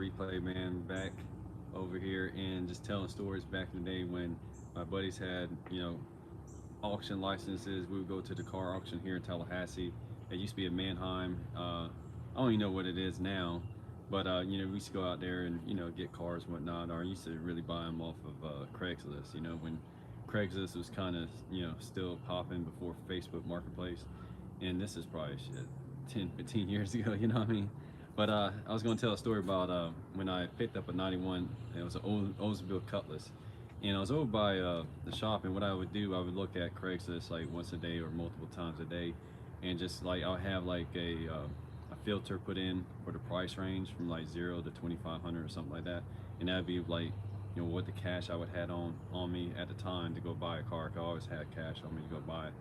replay, man, back over here and just telling stories back in the day when my buddies had, auction licenses. We would go to the car auction here in Tallahassee. It used to be a Manheim. I don't even know what it is now, but we used to go out there and get cars and whatnot. Or I used to really buy them off of Craigslist. When Craigslist was kind of still popping before Facebook Marketplace, and this is probably shit 10, 15 years ago. You know what I mean? But I was going to tell a story about when I picked up a '91. It was an Oldsmobile Cutlass, and I was over by the shop. And what I would do, I would look at Craigslist like once a day or multiple times a day, and just like I'll have like a filter put in for the price range from like 0 to 2,500 or something like that, and that'd be like what the cash I would had on me at the time to go buy a car. 'Cause I always had cash on me to go buy it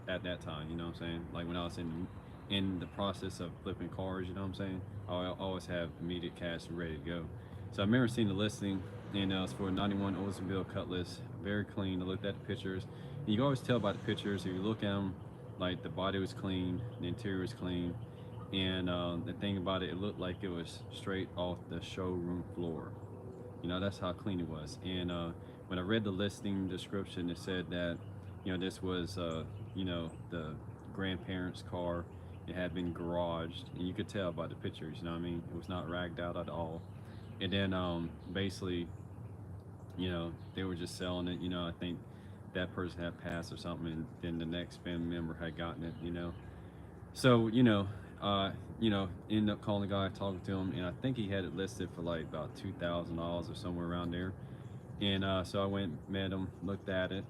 at that time. You know what I'm saying? Like when I was in the process of flipping cars, you know what I'm saying? I always have immediate cash ready to go. So I remember seeing the listing, and it was for a '91 Oldsmobile Cutlass, very clean. I looked at the pictures, and you can always tell by the pictures if you look at them, like the body was clean, the interior was clean, and the thing about it, it looked like it was straight off the showroom floor. That's how clean it was. And when I read the listing description, it said that this was the grandparents' car. It had been garaged, and you could tell by the pictures. You know what I mean? It was not ragged out at all. And then basically, they were just selling it. I think that person had passed or something, and then the next family member had gotten it. So ended up calling the guy, talking to him, and I think he had it listed for like about $2,000 or somewhere around there. And so I went, met him, looked at it,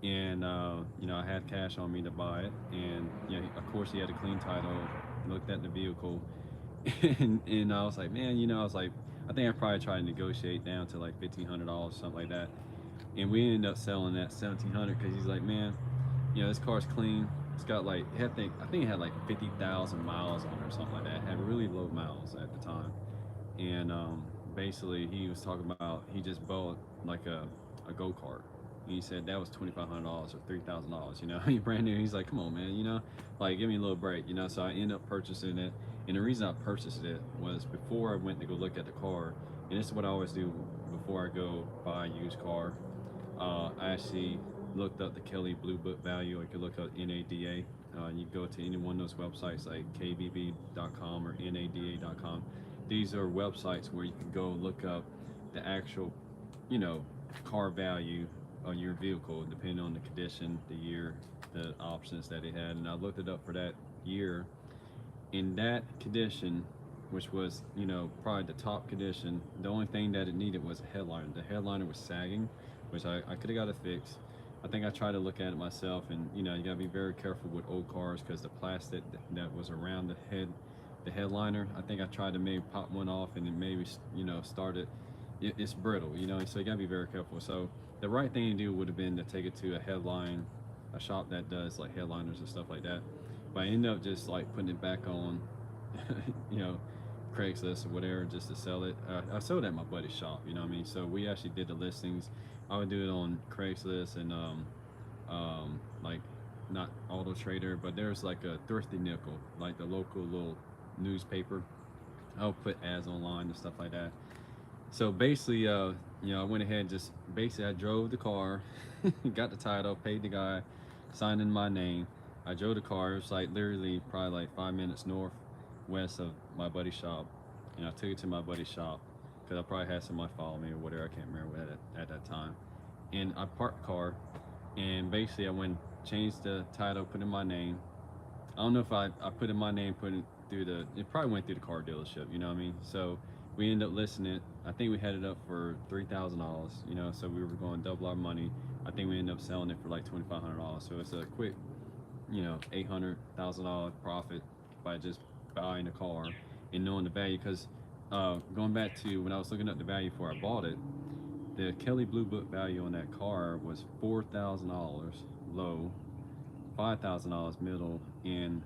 and I had cash on me to buy it, and of course he had a clean title. Looked at the vehicle, and I was like, man, I was like, I think I probably tried to negotiate down to like $1,500, something like that, and we ended up selling that 1,700 because he's like, man, this car's clean. It's got like, I think it had like 50,000 miles on it or something like that. It had really low miles at the time, and basically he was talking about he just bought like a go kart. And he said that was $2,500 or $3,000. He brand new. He's like, come on, man. Like give me a little break. So I ended up purchasing it, and the reason I purchased it was before I went to go look at the car. And this is what I always do before I go buy a used car. I actually looked up the Kelly Blue Book value. I could look up NADA. You go to any one of those websites like kbb.com or nada.com. These are websites where you can go look up the actual, car value on your vehicle, depending on the condition, the year, the options that it had. And I looked it up for that year. In that condition, which was, probably the top condition, the only thing that it needed was a headliner. The headliner was sagging, which I could have got it fixed. I think I tried to look at it myself, and you gotta be very careful with old cars because the plastic that was around the headliner, I think I tried to maybe pop one off and it maybe started. It's brittle, so you gotta be very careful. So the right thing to do would have been to take it to a shop that does like headliners and stuff like that. But I ended up just like putting it back on, you know, Craigslist or whatever, just to sell it. I sold it at my buddy's shop, you know what I mean? So we actually did the listings. I would do it on Craigslist and like not Auto Trader, but there's like a Thrifty Nickel, like the local little newspaper. I'll put ads online and stuff like that. So basically, I went ahead and just basically I drove the car, got the title, paid the guy, signed in my name. I drove the car. It was like literally probably like 5 minutes northwest of my buddy's shop, and I took it to my buddy's shop because I probably had somebody follow me or whatever. I can't remember at that time. And I parked the car, and basically I went changed the title, put in my name. I don't know if I put in my name, put it through it probably went through the car dealership, you know what I mean? So we ended up listing it. I think we had it up for $3,000, so we were going to double our money. I think we ended up selling it for like $2,500. So it's a quick, $800,000 profit by just buying a car and knowing the value. Because going back to when I was looking up the value before I bought it, the Kelly Blue Book value on that car was $4,000 low, $5,000 middle, and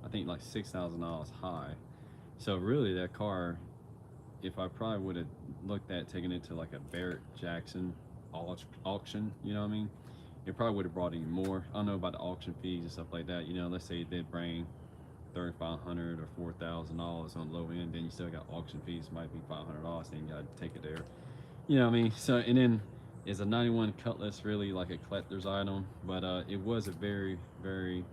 I think like $6,000 high. So really that car, if I probably would have looked at taking it to like a Barrett Jackson auction, you know what I mean? It probably would have brought in more. I don't know about the auction fees and stuff like that. Let's say it did bring $3,500 or $4,000 on low end. Then you still got auction fees, might be $500. Then you got to take it there. You know what I mean? So, and then is a 91 Cutlass really like a collector's item? But it was a very, very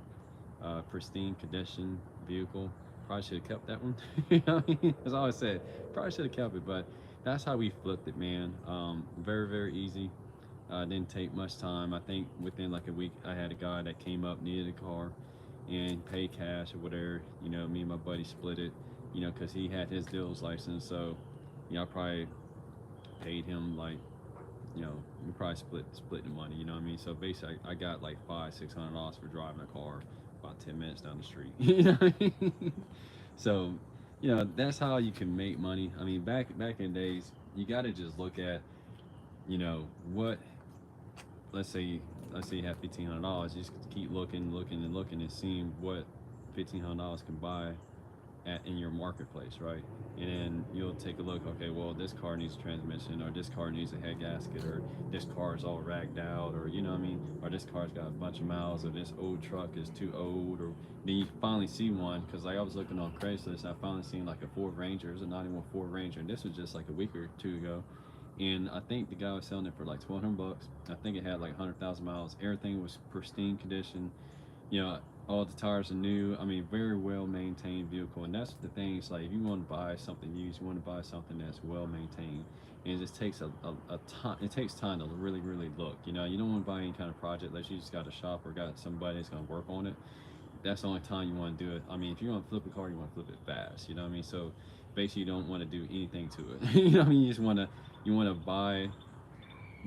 pristine condition vehicle. Probably should have kept that one. You know what I mean? As I always said, probably should have kept it. But that's how we flipped it, man. Very, very easy. Didn't take much time. I think within like a week, I had a guy that came up, needed a car, and paid cash or whatever. You know, me and my buddy split it. You know, because he had his dealer's license, so you know, I probably paid him like, you know, we probably split the money. You know what I mean? So basically, I got like $500-600 for driving a car about 10 minutes down the street. You know what I mean? So, you know, that's how you can make money. I mean, back in the days, you got to just look at, you know, what, let's say you have $1,500. You just keep looking and seeing what $1,500 can buy in your marketplace, right? And then you'll take a look. Okay, well, this car needs a transmission, or this car needs a head gasket, or this car is all ragged out, or you know what I mean, or this car's got a bunch of miles, or this old truck is too old, or then you finally see one. Because like I was looking on Craigslist, I finally seen like a Ford Ranger. It's a 91 Ford Ranger, and this was just like a week or two ago. And I think the guy was selling it for like 1,200 bucks. I think it had like 100,000 miles. Everything was pristine condition. You know, all the tires are new. I mean, very well maintained vehicle. And that's the thing. It's like if you want to buy something used, you want to buy something that's well maintained. And it just takes a time. It takes time to really, really look. You know, you don't want to buy any kind of project unless you just got a shop or got somebody that's going to work on it. That's the only time you want to do it. I mean, if you want to flip a car, you want to flip it fast. You know what I mean? So basically, you don't want to do anything to it. You know what I mean? You want to buy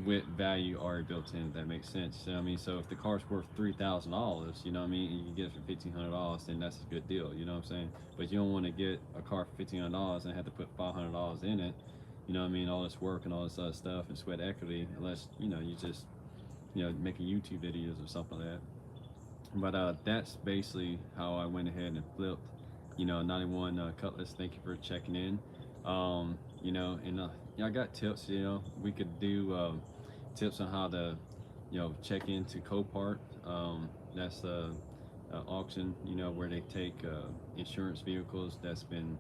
with value already built in, if that makes sense. You know what I mean? So if the car's worth $3,000, you know what I mean, and you can get it for $1,500, then that's a good deal. You know what I'm saying? But you don't want to get a car for $1,500 and have to put $500 in it. You know what I mean? All this work and all this other stuff and sweat equity, unless you know you just making YouTube videos or something like that. But that's basically how I went ahead and flipped, 91 Cutlass. Thank you for checking in. You know, and yeah, I got tips. You know, we could do tips on how to, check into Copart. That's auction. You know, where they take insurance vehicles that's been,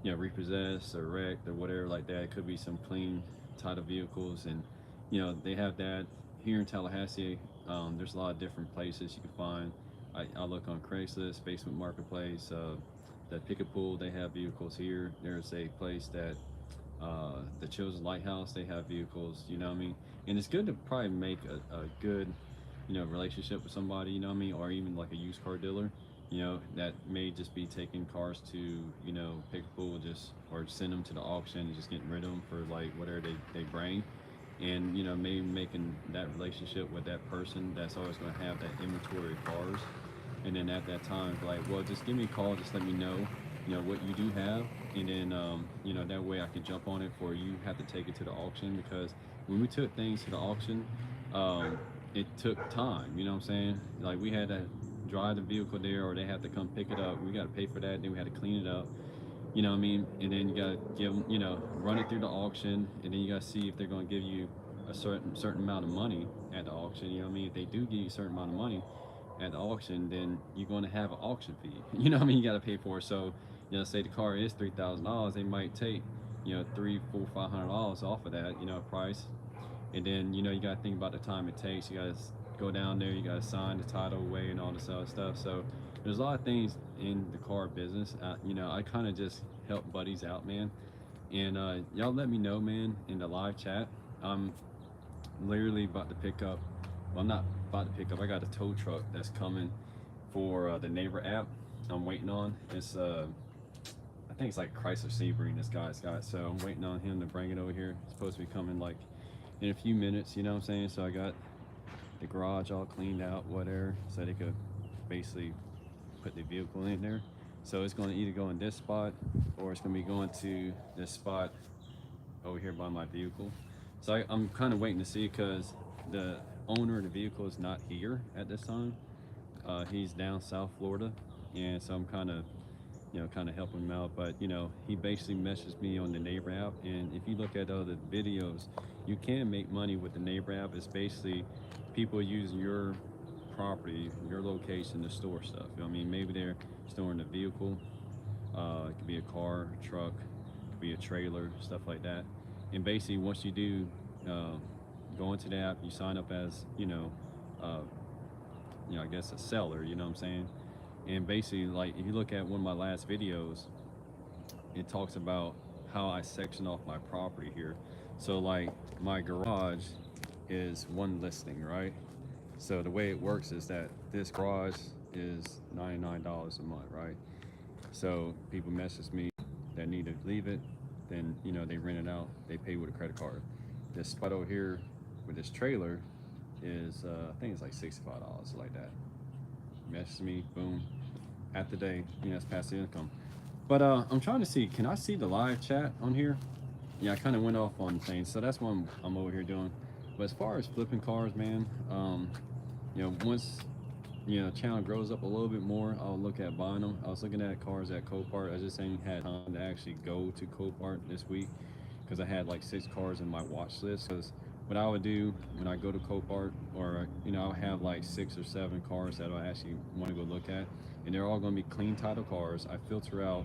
repossessed or wrecked or whatever like that. It could be some clean title vehicles, and they have that here in Tallahassee. There's a lot of different places you can find. I look on Craigslist, Facebook Marketplace, the Picket Pool. They have vehicles here. There's a place that the Chosen Lighthouse. They have vehicles. You know what I mean? And it's good to probably make a good, relationship with somebody. You know what I mean? Or even like a used car dealer. That may just be taking cars to, Picket Pool, just or send them to the auction and just getting rid of them for like whatever they bring. And maybe making that relationship with that person that's always going to have that inventory of cars, and then at that time like, well, just give me a call, just let me know what you do have, and then that way I can jump on it for you have to take it to the auction. Because when we took things to the auction, it took time, you know what I'm saying, like we had to drive the vehicle there, or they have to come pick it up. We got to pay for that, then we had to clean it up. You know what I mean? And then you gotta give them, run it through the auction, and then you gotta see if they're gonna give you a certain amount of money at the auction. You know what I mean? If they do give you a certain amount of money at the auction, then you're gonna have an auction fee. You know what I mean? You gotta pay for it. So, say the car is $3,000, they might take, $300, $400, $500 off of that, price. And then, you gotta think about the time it takes. You gotta go down there, you gotta sign the title away and all this other stuff. So there's a lot of things in the car business. I kind of just help buddies out, man. And y'all let me know, man, in the live chat. I'm literally about to pick up. Well, I'm not about to pick up. I got a tow truck that's coming for the neighbor app. I'm waiting on. It's I think it's like Chrysler Sebring this guy's got. So I'm waiting on him to bring it over here. It's supposed to be coming like in a few minutes. You know what I'm saying? So I got the garage all cleaned out, whatever, so they could basically put the vehicle in there. So it's going to either go in this spot, or it's going to be going to this spot over here by my vehicle. So I'm kind of waiting to see, because the owner of the vehicle is not here at this time. He's down South Florida, and so I'm kind of helping him out. But he basically messaged me on the neighbor app, and if you look at other videos, you can make money with the neighbor app. It's basically people using your property, your location to store stuff. I mean, maybe they're storing a vehicle. It could be a car, a truck, it could be a trailer, stuff like that. And basically, once you do uh, go into the app, you sign up as uh, I guess a seller. You know what I'm saying? And basically, like if you look at one of my last videos, it talks about how I section off my property here. So like my garage is one listing, right? So the way it works is that this garage is $99 a month, right? So people message me that need to leave it, then they rent it out, they pay with a credit card. This spot over here with this trailer is I think it's like $65, like that. Message me, boom, at the day, it's passive income. But I'm trying to see, can I see the live chat on here? Yeah, I kind of went off on things, so that's what I'm over here doing. But as far as flipping cars, man, once channel grows up a little bit more, I'll look at buying them. I was looking at cars at Copart. I just ain't had time to actually go to Copart this week because I had like 6 cars in my watch list. Because what I would do when I go to Copart, or I'll have like 6 or 7 cars that I actually want to go look at, and they're all going to be clean title cars. I filter out,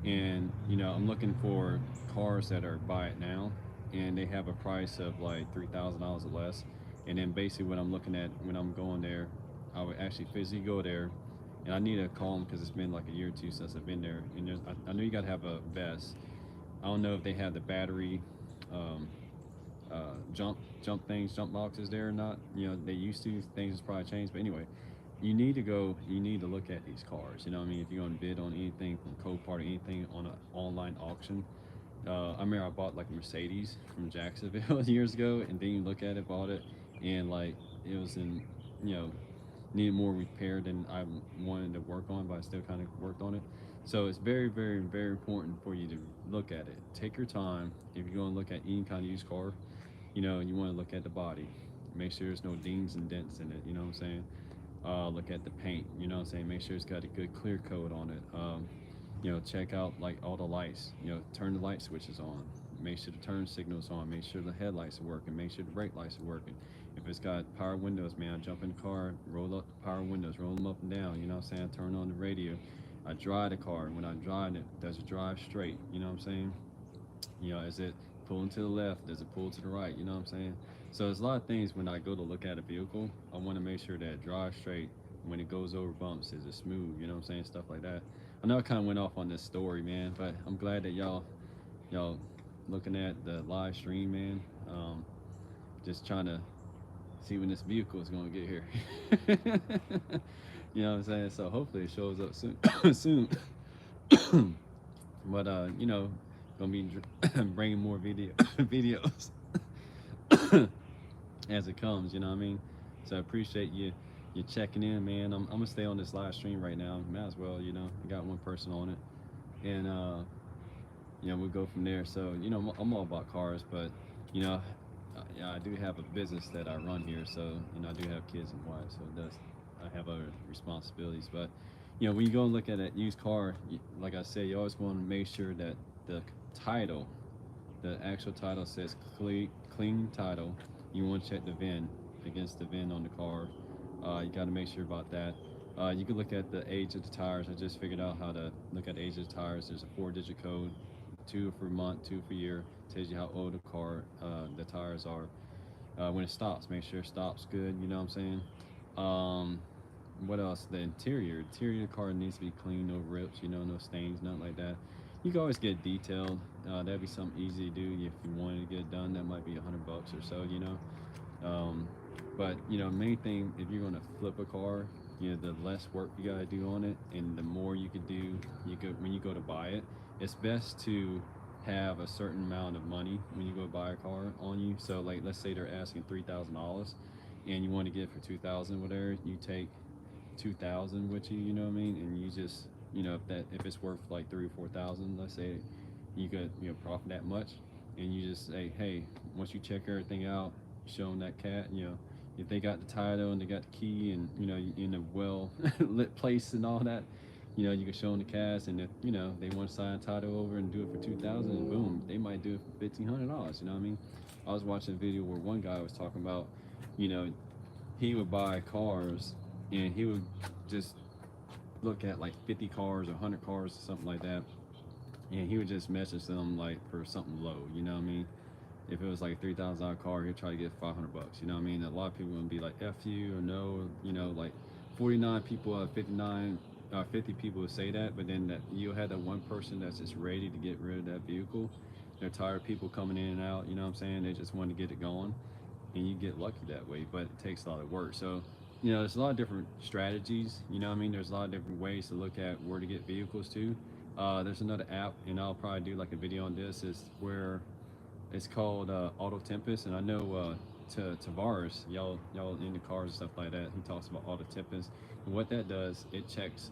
and I'm looking for cars that are buy it now, and they have a price of like $3,000 or less. And then basically what I'm looking at when I'm going there, I would actually physically go there, and I need to call them because it's been like a year or two since I've been there. And I know you got to have a vest. I don't know if they have the battery um, jump boxes there or not. They used to. Things has probably changed, but anyway, you need to go. You need to look at these cars. You know what I mean? If you're going to bid on anything from Copart or anything on an online auction. I remember I bought like a Mercedes from Jacksonville years ago, and then you look at it, bought it, and like it was in, you know, needed more repair than I wanted to work on, but I still kind of worked on it. So it's very, very, very important for you to look at it. Take your time. If you're going to look at any kind of used car, you want to look at the body. Make sure there's no dings and dents in it. You know what I'm saying? Look at the paint. You know what I'm saying? Make sure it's got a good clear coat on it. Check out like all the lights. Turn the light switches on. Make sure the turn signal's on. Make sure the headlights are working. Make sure the brake lights are working. If it's got power windows, man, I jump in the car, roll up the power windows, roll them up and down. You know what I'm saying? I turn on the radio. I drive the car. When I drive it, does it drive straight? You know what I'm saying? Is it pulling to the left? Does it pull to the right? You know what I'm saying? So there's a lot of things when I go to look at a vehicle, I want to make sure that it drives straight. When it goes over bumps, is it smooth? You know what I'm saying? Stuff like that. I know I kind of went off on this story, man, but I'm glad that y'all looking at the live stream, man. Just trying to see when this vehicle is going to get here. You know what I'm saying? So hopefully it shows up soon. Soon. But gonna be bringing more videos as it comes. You know what I mean? So I appreciate you checking in, man. I'm gonna stay on this live stream right now. Might as well, I got one person on it, and we'll go from there. So I'm all about cars, but yeah, I do have a business that I run here. So I do have kids and wife, so it does. I have other responsibilities, but when you go and look at a used car, like I said, you always want to make sure that the title, the actual title says clean title. You want to check the VIN against the VIN on the car. You got to make sure about that. You can look at the age of the tires. I just figured out how to look at the age of the tires. There's a 4-digit code, 2 for month, 2 for year. Tells you how old the car, the tires are. When it stops, make sure it stops good. You know what I'm saying? What else? The interior of the car needs to be clean, no rips, no stains, nothing like that. You can always get detailed. That'd be something easy to do if you wanted to get it done. That might be $100 or so. But main thing, if you're gonna flip a car, the less work you gotta do on it, and the more you can do, when you go to buy it. It's best to have a certain amount of money when you go buy a car on you. So like, let's say they're asking $3,000, and you want to get it for 2,000, whatever. You take 2,000 with you. You know what I mean? And you just if it's worth like 3 or 4,000, let's say, you could profit that much, and you just say, hey, once you check everything out, show them that cat, if they got the title and they got the key, and in a well lit place and all that, you can show them the cash, and if they want to sign title over and do it for 2,000, and boom, they might do it for $1,500. You know what I mean? I was watching a video where one guy was talking about, he would buy cars, and he would just look at like 50 cars or 100 cars or something like that, and he would just message them like for something low. You know what I mean? If it was like a $3,000 car, he'd try to get 500 bucks. You know what I mean? A lot of people would be like "f you" or no. You know, like 49 people out of 59, 50 people would say that, but then that you'll have that one person that's just ready to get rid of that vehicle. They're tired of people coming in and out. You know what I'm saying? They just want to get it going, and you get lucky that way. But it takes a lot of work. So, there's a lot of different strategies. You know what I mean? There's a lot of different ways to look at where to get vehicles to. There's another app, and I'll probably do like a video on this. Is where it's called Auto Tempest, and I know Tavares, y'all into cars and stuff like that. He talks about Auto Tempest, and what that does, it checks,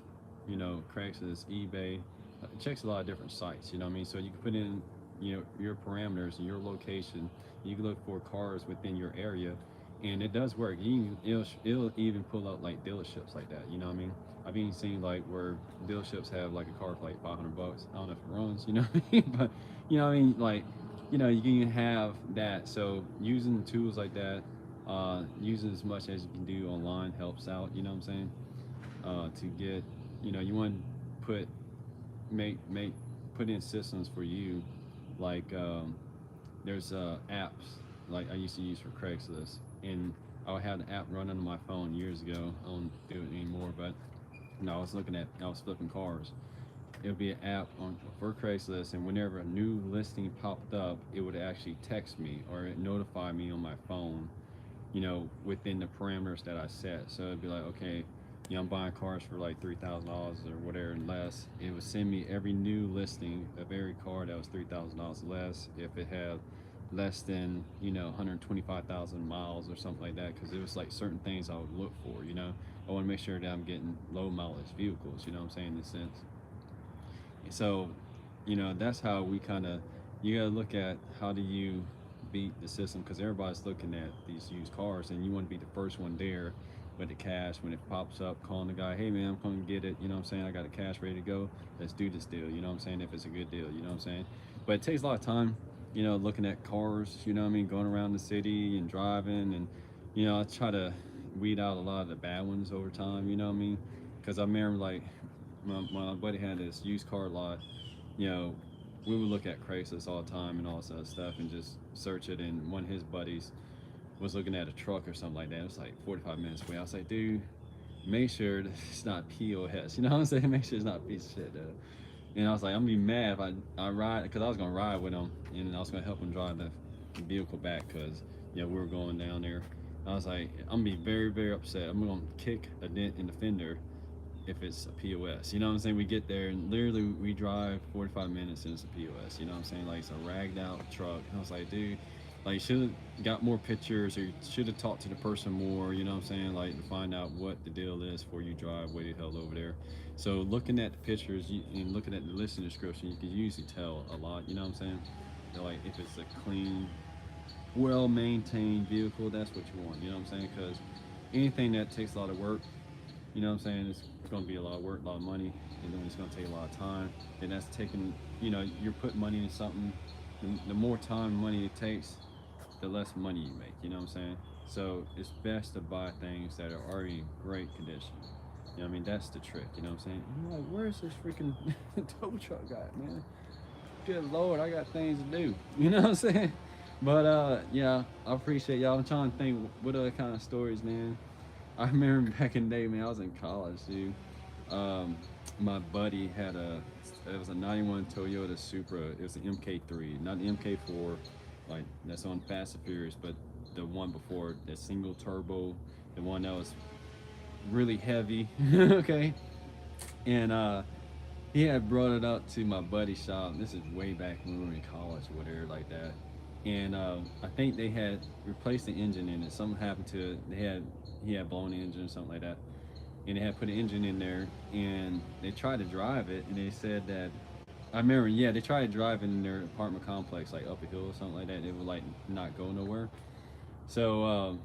Craigslist, eBay, it checks a lot of different sites. You know what I mean? So you can put in, your parameters and your location. You can look for cars within your area, and it does work. It'll even pull out like dealerships like that. You know what I mean? I've even seen like where dealerships have like a car for like 500 bucks. I don't know if it runs, you know what I mean? But what I mean, like, you can have that. So using tools like that, using as much as you can do online helps out. You know what I'm saying? To get, you want to make put in systems for you, like there's apps like I used to use for Craigslist, and I would have the app running on my phone years ago. I don't do it anymore, but I was flipping cars. It would be an app on for Craigslist, and whenever a new listing popped up, it would actually text me or notify me on my phone, within the parameters that I set. So it'd be like, okay, I'm buying cars for like $3,000 or whatever and less. It would send me every new listing of every car that was $3,000 less if it had less than 125,000 miles or something like that, because it was like certain things I would look for. I want to make sure that I'm getting low mileage vehicles. You know what I'm saying, in a sense. So, that's how we kind of, you got to look at how do you beat the system, because everybody's looking at these used cars, and you want to be the first one there with the cash when it pops up, calling the guy, hey man, I'm going to get it. You know what I'm saying? I got the cash ready to go. Let's do this deal. You know what I'm saying? If it's a good deal, you know what I'm saying? But it takes a lot of time, looking at cars, you know what I mean? Going around the city and driving, and, I try to weed out a lot of the bad ones over time, you know what I mean? Because I remember like my buddy had this used car lot. You know, we would look at Craigslist all the time and all this other stuff and just search it. And one of his buddies was looking at a truck or something like that. It was like 45 minutes away. I was like, dude, make sure that it's not POS. You know what I'm saying? Make sure it's not a piece of shit, dude. And I was like, I'm gonna be mad if I ride, because I was gonna ride with him and I was gonna help him drive the vehicle back, because we were going down there. I was like, I'm gonna be very, very upset. I'm gonna kick a dent in the fender if it's a POS. You know what I'm saying? We get there and literally we drive 45 minutes and it's a POS. You know what I'm saying? Like, it's a ragged out truck. And I was like, dude, like, you should have got more pictures, or you should have talked to the person more. You know what I'm saying? Like, to find out what the deal is before you drive way the hell over there. So looking at the pictures and looking at the listing description, you can usually tell a lot. You know what I'm saying? Like, if it's a clean, well maintained vehicle, that's what you want. You know what I'm saying? Because anything that takes a lot of work, you know what I'm saying, it's going to be a lot of work, a lot of money, and then it's going to take a lot of time. And that's taking, you're putting money into something. The more time and money it takes, the less money you make. You know what I'm saying? So it's best to buy things that are already in great condition. You know what I mean? That's the trick. You know what I'm saying? And you're like, where's this freaking tow truck guy, man? Good Lord, I got things to do. You know what I'm saying? But yeah, I appreciate y'all. I'm trying to think what other kind of stories, man. I remember back in the day, man, I was in college, dude. Um, my buddy had it was a 91 Toyota Supra. It was an MK3, not the MK4, like that's on Fast and Furious, but the one before, the single turbo, the one that was really heavy, okay? And he had brought it up to my buddy's shop. This is way back when we were in college or whatever, like that. And I think they had replaced the engine in it. Something happened to it. He had blown the engine or something like that, and they had put an engine in there. And they tried to drive it, and they said that, I remember, yeah, they tried to drive in their apartment complex like up a hill or something like that. And it would like not go nowhere. So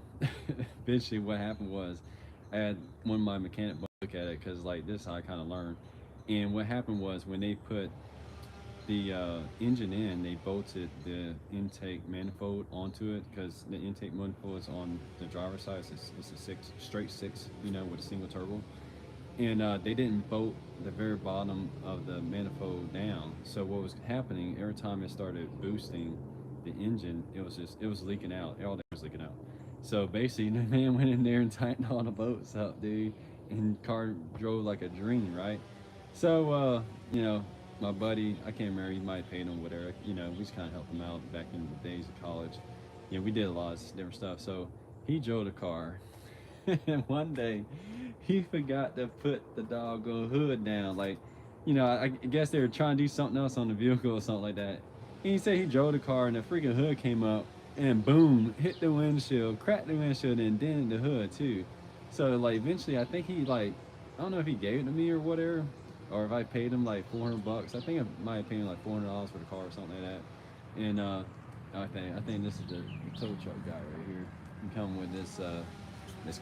eventually, what happened was, I had one of my mechanic look at it, because like this, I kind of learned. And what happened was, when they put the engine in, they bolted the intake manifold onto it, because the intake manifold is on the driver's side. It's a six straight six, with a single turbo. and they didn't bolt the very bottom of the manifold down. So what was happening every time it started boosting the engine, it was leaking out. All that was leaking out. So basically, the man went in there and tightened all the bolts up, dude, and car drove like a dream, right? So you know, my buddy, I can't remember, he might have paid him whatever. You know, we just kind of helped him out back in the days of college. You know, we did a lot of different stuff. So he drove the car, and one day he forgot to put the doggone hood down. Like, you know, I guess they were trying to do something else on the vehicle or something like that. And he said he drove the car and the freaking hood came up and boom, hit the windshield, cracked the windshield, and dented the hood too. So like eventually, I think he like, I don't know if he gave it to me or whatever, or if I paid him like $400. I think I might have paid him like $400 for the car or something like that. And I think this is the tow truck guy right here. He come with this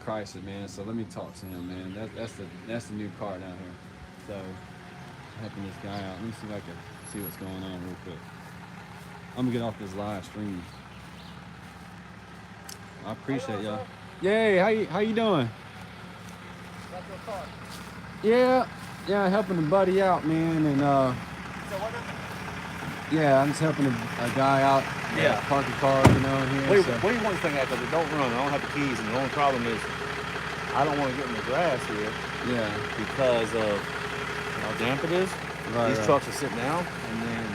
Chrysler, man. So let me talk to him, man. That's the new car down here. So helping this guy out. Let me see if I can see what's going on real quick. I'm gonna get off this live stream. I appreciate y'all. Yay, how you doing? Yeah, helping a buddy out, man, and yeah, I'm just helping a guy out. Yeah. Park a car, you know, here. What do you want this thing at? Because it don't run. I don't have the keys, and the only problem is I don't want to get in the grass here. Yeah. Because of how damp it is. Right, These trucks are sitting down, and then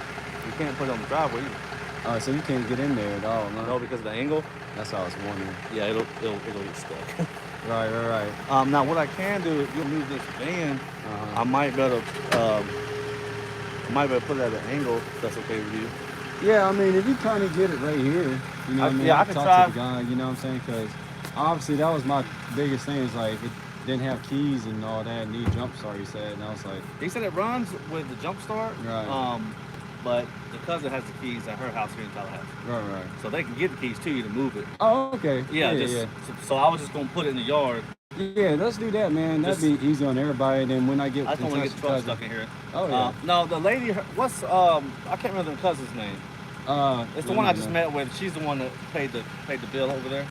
you can't put it on the driveway either. All right, so you can't get in there at all, no? No, because of the angle. That's what I was wondering. Yeah, it'll get stuck. Right. Now what I can do is you'll move this van. I might better put it at an angle. If that's okay with you. Yeah, I mean, if you kind of get it right here, you know what I mean? Yeah, I can try. To the guy, you know what I'm saying? Because obviously that was my biggest thing is like it didn't have keys and all that, need jump start, he said. And I was like... He said it runs with the jump start. Right. But the cousin has the keys at her house here in Tallahassee. Right. So they can get the keys to you to move it. Oh, okay. Yeah. So I was just going to put it in the yard. Yeah, let's do that, man. That'd be easy on everybody. Then when I get... I just don't want to get the truck stuck in here. Oh, yeah. No, the lady, I can't remember the cousin's name. It's the one I just met with. She's the one that paid the bill over there.